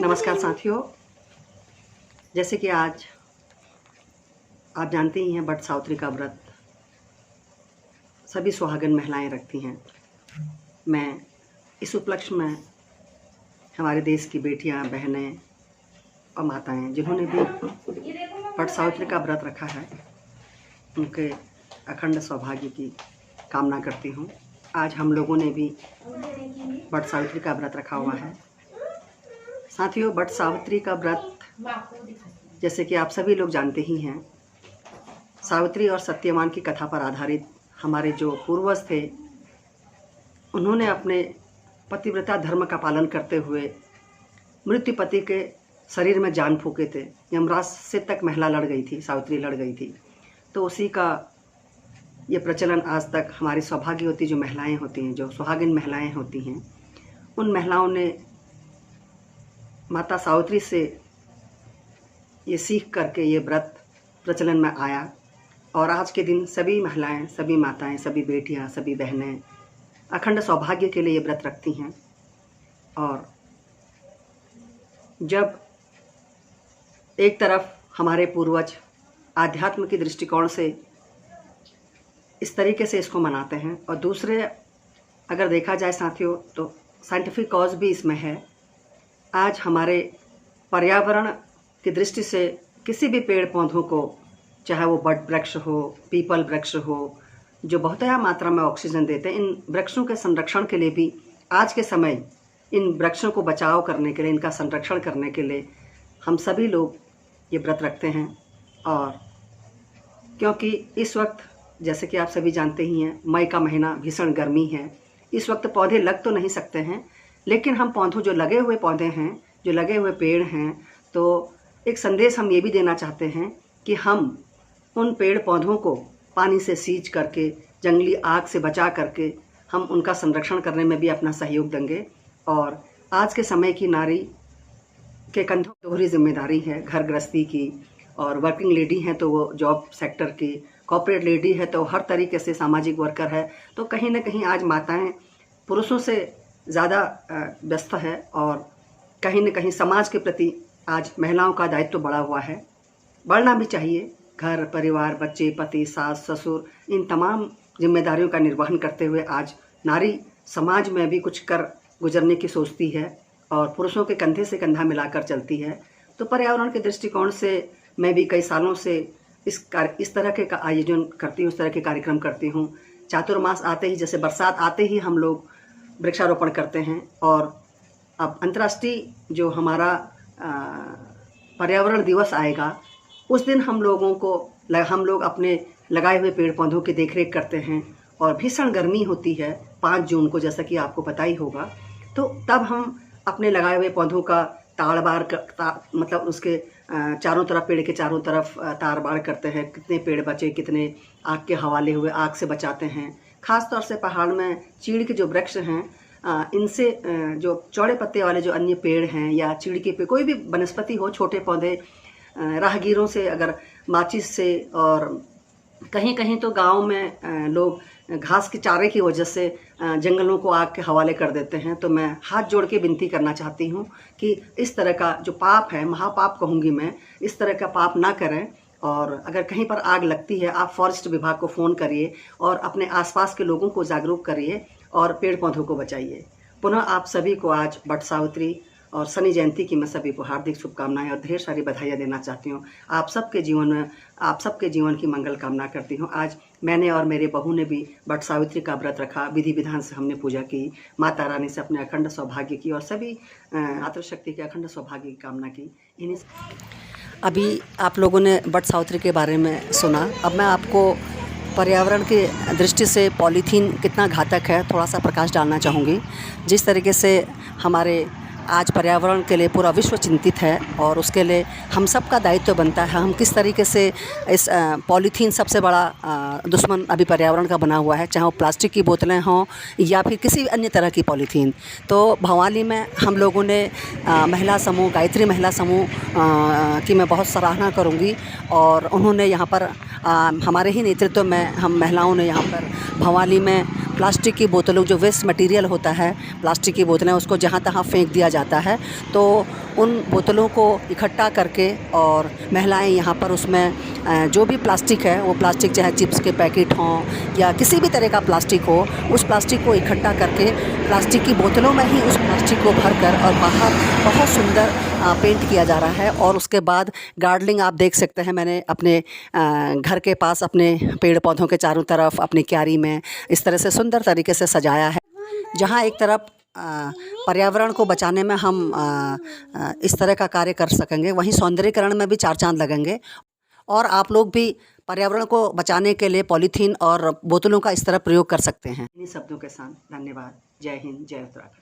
नमस्कार साथियों, जैसे कि आज आप जानते ही हैं, वट सावित्री का व्रत सभी सुहागन महिलाएं रखती हैं। मैं इस उपलक्ष्य में हमारे देश की बेटियां, बहनें और माताएं जिन्होंने भी वट सावित्री का व्रत रखा है, उनके अखंड सौभाग्य की कामना करती हूँ। आज हम लोगों ने भी वट सावित्री का व्रत रखा हुआ है। साथियों, वट सावित्री का व्रत जैसे कि आप सभी लोग जानते ही हैं, सावित्री और सत्यवान की कथा पर आधारित हमारे जो पूर्वज थे, उन्होंने अपने पतिव्रता धर्म का पालन करते हुए मृत्यु पति के शरीर में जान फूके थे। यमराज से तक महिला लड़ गई थी, सावित्री लड़ गई थी। तो उसी का ये प्रचलन आज तक हमारी सौभाग्यवती जो महिलाएं होती हैं, जो सुहागिन महिलाएं होती हैं, उन महिलाओं ने माता सावित्री से ये सीख करके ये व्रत प्रचलन में आया। और आज के दिन सभी महिलाएं, सभी माताएं, सभी बेटियां, सभी बहनें अखंड सौभाग्य के लिए ये व्रत रखती हैं। और जब एक तरफ हमारे पूर्वज आध्यात्म की दृष्टिकोण से इस तरीके से इसको मनाते हैं, और दूसरे अगर देखा जाए साथियों, तो साइंटिफिक कॉज भी इसमें है। आज हमारे पर्यावरण की दृष्टि से किसी भी पेड़ पौधों को, चाहे वो बट वृक्ष हो, पीपल वृक्ष हो, जो बहुत मात्रा में ऑक्सीजन देते हैं, इन वृक्षों के संरक्षण के लिए भी आज के समय इन वृक्षों को बचाव करने के लिए, इनका संरक्षण करने के लिए हम सभी लोग ये व्रत रखते हैं। और क्योंकि इस वक्त जैसे कि आप सभी जानते ही हैं, मई का महीना, भीषण गर्मी है। इस वक्त पौधे लग तो नहीं सकते हैं, लेकिन हम पौधों, जो लगे हुए पौधे हैं, जो लगे हुए पेड़ हैं, तो एक संदेश हम ये भी देना चाहते हैं कि हम उन पेड़ पौधों को पानी से सींच करके, जंगली आग से बचा करके हम उनका संरक्षण करने में भी अपना सहयोग देंगे। और आज के समय की नारी के कंधों पर दोहरी जिम्मेदारी है, घर गृहस्थी की, और वर्किंग लेडी हैं तो वो जॉब सेक्टर की, कॉर्पोरेट लेडी है तो हर तरीके से सामाजिक वर्कर है। तो कहीं ना कहीं आज माताएं पुरुषों से ज़्यादा व्यस्त है, और कहीं न कहीं समाज के प्रति आज महिलाओं का दायित्व बढ़ा हुआ है, बढ़ना भी चाहिए। घर परिवार, बच्चे, पति, सास, ससुर, इन तमाम जिम्मेदारियों का निर्वहन करते हुए आज नारी समाज में भी कुछ कर गुजरने की सोचती है और पुरुषों के कंधे से कंधा मिलाकर चलती है। तो पर्यावरण के दृष्टिकोण से मैं भी कई सालों से इस तरह के आयोजन करती हूँ, इस तरह के कार्यक्रम करती हूँ। चातुर्मास आते ही, जैसे बरसात आते ही हम लोग वृक्षारोपण करते हैं। और अब अंतर्राष्ट्रीय जो हमारा पर्यावरण दिवस आएगा, उस दिन हम लोग अपने लगाए हुए पेड़ पौधों की देखरेख करते हैं। और भीषण गर्मी होती है 5 जून को, जैसा कि आपको पता ही होगा। तो तब हम अपने लगाए हुए पौधों का मतलब उसके चारों तरफ, पेड़ के चारों तरफ तार बाड़ करते हैं। कितने पेड़ बचे, कितने आग के हवाले हुए, आग से बचाते हैं। ख़ास तौर से पहाड़ में चीड़ के जो वृक्ष हैं, इनसे जो चौड़े पत्ते वाले जो अन्य पेड़ हैं, या चीड़ के पे कोई भी वनस्पति हो, छोटे पौधे, राहगीरों से अगर माचिस से, और कहीं कहीं तो गांव में लोग घास के चारे की वजह से जंगलों को आग के हवाले कर देते हैं। तो मैं हाथ जोड़ के विनती करना चाहती हूँ कि इस तरह का जो पाप है, महापाप कहूँगी मैं, इस तरह का पाप ना करें। और अगर कहीं पर आग लगती है, आप फॉरेस्ट विभाग को फ़ोन करिए और अपने आसपास के लोगों को जागरूक करिए और पेड़ पौधों को बचाइए। पुनः आप सभी को आज वट सावित्री और शनि जयंती की मैं सभी को हार्दिक शुभकामनाएं और ढेर सारी बधाइयाँ देना चाहती हूँ। आप सबके जीवन की मंगल कामना करती हूँ। आज मैंने और मेरे बहू ने भी वट सावित्री का व्रत रखा, विधि विधान से हमने पूजा की, माता रानी से अपने अखंड सौभाग्य की और सभी मातृशक्ति के अखंड सौभाग्य की कामना की। अभी आप लोगों ने वट सावित्री के बारे में सुना। अब मैं आपको पर्यावरण की दृष्टि से पॉलीथीन कितना घातक है थोड़ा सा प्रकाश डालना चाहूँगी। जिस तरीके से हमारे आज पर्यावरण के लिए पूरा विश्व चिंतित है, और उसके लिए हम सब का दायित्व बनता है हम किस तरीके से इस पॉलीथीन सबसे बड़ा दुश्मन अभी पर्यावरण का बना हुआ है, चाहे वो प्लास्टिक की बोतलें हों या फिर किसी अन्य तरह की पॉलीथीन। तो भवाली में हम लोगों ने महिला समूह, गायत्री महिला समूह की मैं बहुत सराहना करूँगी। और उन्होंने यहाँ पर हमारे ही नेतृत्व में हम महिलाओं ने यहाँ पर भवाली में प्लास्टिक की बोतलों, जो वेस्ट मटेरियल होता है, प्लास्टिक की बोतलें, उसको जहाँ तहाँ फेंक दिया जाता है। तो उन बोतलों को इकट्ठा करके और महिलाएं यहाँ पर उसमें जो भी प्लास्टिक है, वो प्लास्टिक चाहे चिप्स के पैकेट हों या किसी भी तरह का प्लास्टिक हो, उस प्लास्टिक को इकट्ठा करके प्लास्टिक की बोतलों में ही उस प्लास्टिक को भरकर और बाहर बहुत सुंदर पेंट किया जा रहा है। और उसके बाद गार्डनिंग आप देख सकते हैं, मैंने अपने घर के पास अपने पेड़ पौधों के चारों तरफ अपनी क्यारी में इस तरह से सुंदर तरीके से सजाया है, जहाँ एक तरफ पर्यावरण को बचाने में हम इस तरह का कार्य कर सकेंगे, वहीं सौंदर्यीकरण में भी चार चांद लगेंगे। और आप लोग भी पर्यावरण को बचाने के लिए पॉलीथीन और बोतलों का इस तरह प्रयोग कर सकते हैं। इन्हीं शब्दों के साथ धन्यवाद। जय हिंद, जय उत्तराखंड।